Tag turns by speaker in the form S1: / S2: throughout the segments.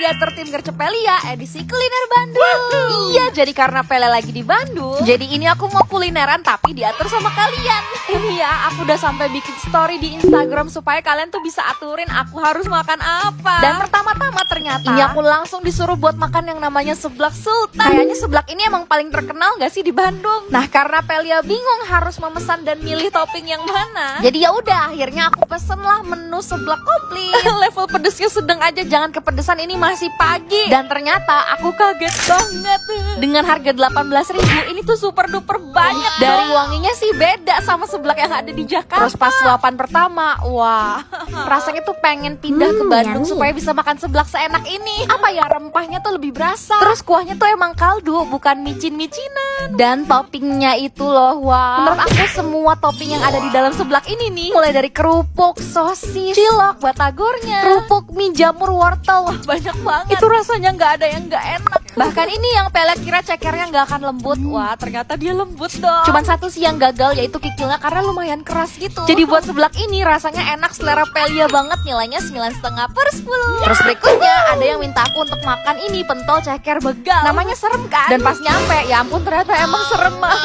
S1: diatur tim Gercep Pelia edisi kuliner Bandung. Iya, jadi karena Pele lagi di Bandung, jadi ini aku mau kulineran tapi diatur sama kalian. Iya, aku udah sampai bikin story di Instagram supaya kalian tuh bisa aturin aku harus makan apa. Dan pertama-tama ternyata ini aku langsung disuruh buat makan yang namanya seblak Sultan. Kayaknya seblak ini emang paling terkenal gak sih di Bandung? Nah, karena Pelia bingung harus memesan dan milih topping yang mana, jadi ya udah akhirnya aku pesen lah menu seblak komplit. Level pedesnya sedang aja, jangan kepedesan, ini masih pagi. Dan ternyata aku kaget banget. Dengan harga 18.000 ini tuh super duper banyak. Dari wanginya sih beda sama seblak yang ada di Jakarta. Terus pas suapan pertama, wah, rasanya tuh pengen pindah ke Bandung supaya bisa makan seblak seenak ini. Apa ya, rempahnya tuh lebih berasa. Terus kuahnya tuh emang kaldu, bukan micin-micinan. Dan toppingnya itu loh, wah, menurut aku semua topping yang ada di dalam seblak ini nih, mulai dari kerupuk, sosis, cilok, batagornya, kerupuk, mie jamur, wortel, wah banyak banget. Itu rasanya nggak ada yang nggak enak. Bahkan ini yang Pele kira cekernya nggak akan lembut, wah ternyata dia lembut dong. Cuman satu sih yang gagal, yaitu kikilnya karena lumayan keras gitu. Jadi buat seblak ini rasanya enak, selera Pelia banget, nilainya 9,5/10. Terus berikutnya ada yang minta aku untuk makan ini pentol ceker begal. Namanya serem kan? Dan pas nyampe, ya ampun ternyata emang serem banget.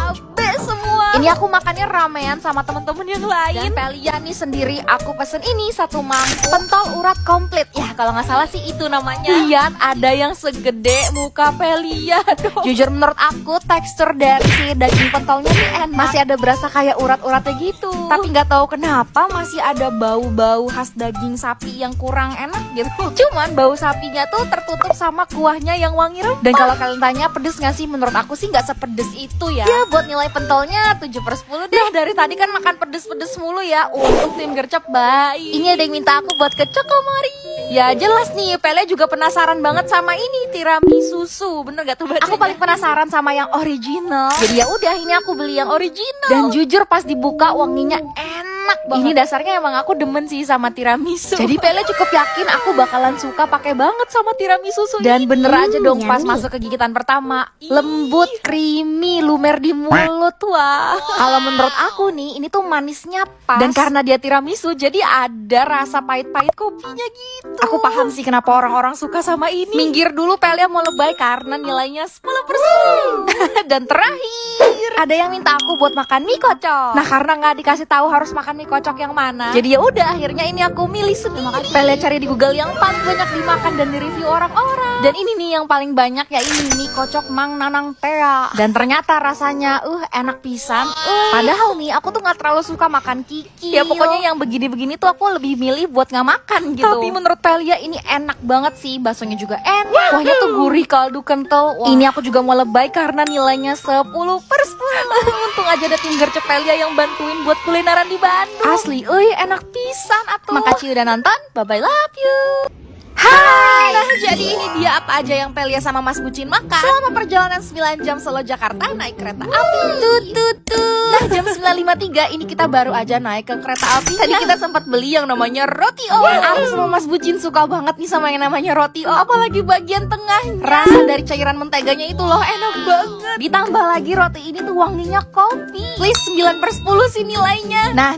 S1: Cabe semua. Ini aku makannya ramean sama temen-temen yang lain. Dan Pelia nih sendiri aku pesen ini satu mangkuk pentol urat komplit. Ya kalau nggak salah sih itu namanya. Lihat, ada yang segede muka Pelia dong. Jujur menurut aku tekstur dari si daging pentolnya nih enak. Masih ada berasa kayak urat-uratnya gitu. Tapi nggak tahu kenapa masih ada bau-bau khas daging sapi yang kurang enak gitu. Cuman bau sapinya tuh tertutup sama kuahnya yang wangi rempah. Dan kalau kalian tanya pedes nggak sih, menurut aku sih nggak sepedes itu ya. Ya buat nilai pentolnya 7/10 deh. Dari tadi kan makan pedes-pedes mulu ya. Untuk tim Gercep baik. Ini ada yang minta aku buat ke Cokomari. Ya jelas nih, Pele juga penasaran banget sama ini tiramisu susu. Bener gak tuh bacanya? Aku paling penasaran sama yang original. Jadi ya udah, ini aku beli yang original. Dan jujur pas dibuka wanginya enak banget. Ini dasarnya emang aku demen sih sama tiramisu. Jadi Pele cukup yakin aku bakalan suka pakai banget sama tiramisu susu. Dan bener aja dong, pas masuk ke gigitan pertama, lembut, creamy, lumer di mulut. Wah, kalau menurut aku nih, ini tuh manisnya pas. Dan karena dia tiramisu, jadi ada rasa pahit-pahit kopinya gitu. Aku paham sih kenapa orang-orang suka sama ini. Minggir dulu, Pelia mau lebay karena nilainya 10%. Dan terakhir, ada yang minta aku buat makan mie kocok. Nah, karena nggak dikasih tahu harus makan mie kocok yang mana, jadi ya udah akhirnya ini aku milih sendiri. Pelia cari di Google yang paling banyak dimakan dan di-review orang-orang. Dan ini nih yang paling banyak, ya ini mie kocok Mang Nanang Tea. Dan ternyata rasanya enak pisan. Padahal nih aku tuh nggak terlalu suka makan kiki. Ya pokoknya yang begini-begini tuh aku lebih milih buat nggak makan gitu. Tapi menurut Pelia ini enak banget sih. Baksonya juga enak, kuahnya tuh gurih, kaldu kental. Ini aku juga mau lebay karena nilainya 10/10. Untung aja ada tim Gercep Pelia yang bantuin buat kulineran di Bandung. Asli, enak pisan atuh. Makasih udah nonton, bye-bye, love you. Hai, nah jadi ini dia apa aja yang Pelia sama Mas Bucin makan selama perjalanan 9 jam Solo Jakarta naik kereta api. Nah jam 9.53 ini kita baru aja naik ke kereta api. Tadi kita sempat beli yang namanya roti O. Aku sama Mas Bucin suka banget nih sama yang namanya roti O. Apalagi bagian tengahnya, rasa dari cairan menteganya itu loh enak banget. Ditambah lagi roti ini tuh wanginya kopi. Please 9/10 sih nilainya. Nah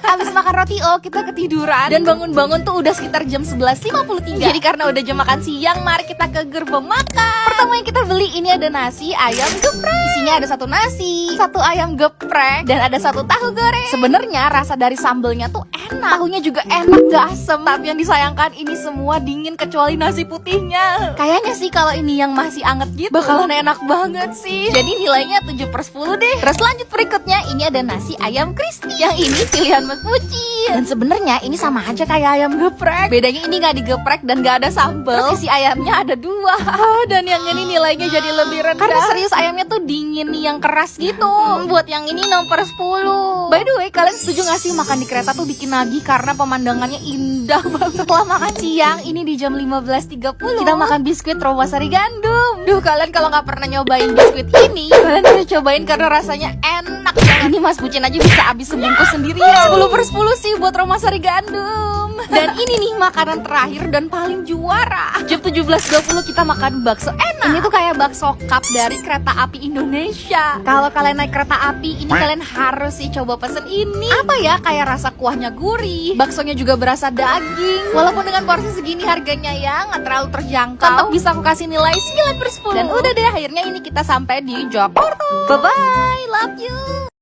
S1: habis makan roti O kita ketiduran. Dan bangun-bangun tuh udah sekitar jam 11.53. Jadi karena udah jam makan siang, mari kita ke gerbong makan. Pertama yang kita beli ini ada nasi ayam geprek. Isinya ada satu nasi, satu ayam geprek, dan ada satu tahu goreng. Sebenarnya rasa dari sambelnya tuh enak, tahunya juga enak, gak asem. Tapi yang disayangkan ini semua dingin kecuali nasi putihnya. Kayaknya sih kalau ini yang masih anget gitu bakalan enak banget sih. Jadi nilainya 7/10 deh. Terus lanjut berikutnya, ini ada nasi ayam crispy. Yang ini pilihan Mas Bucin. Dan sebenarnya ini sama aja kayak ayam geprek. Bedanya ini nggak digeprek dan nggak ada sambal. Terus isi ayamnya ada 2. Dan yang ini nilainya jadi lebih rendah karena serius ayamnya tuh dingin nih, yang keras gitu. Buat yang ini 6/10. By the way, kalian setuju gak sih makan di kereta tuh bikin nagih karena pemandangannya indah banget. Setelah makan siang, ini di jam 15.30 kita makan biskuit Romasari gandum. Duh, kalian kalau nggak pernah nyobain biskuit ini, kalian harus cobain karena rasanya enak banget. Ini Mas Bucin aja bisa habis sebungkus sendiri ya. 10/10 sih buat Roma Sari Gandum. Dan ini nih makanan terakhir dan paling juara. Jam 17.20 kita makan bakso enak. Ini tuh kayak bakso cup dari kereta api Indonesia. Kalau kalian naik kereta api, ini kalian harus sih coba pesen ini. Apa ya, kayak rasa kuahnya gurih, baksonya juga berasa daging. Walaupun dengan porsi segini harganya ya nggak terlalu terjangkau, tetap bisa aku kasih nilai 9/10. Dan udah deh, akhirnya ini kita sampai di Jakarta. Bye bye, love you.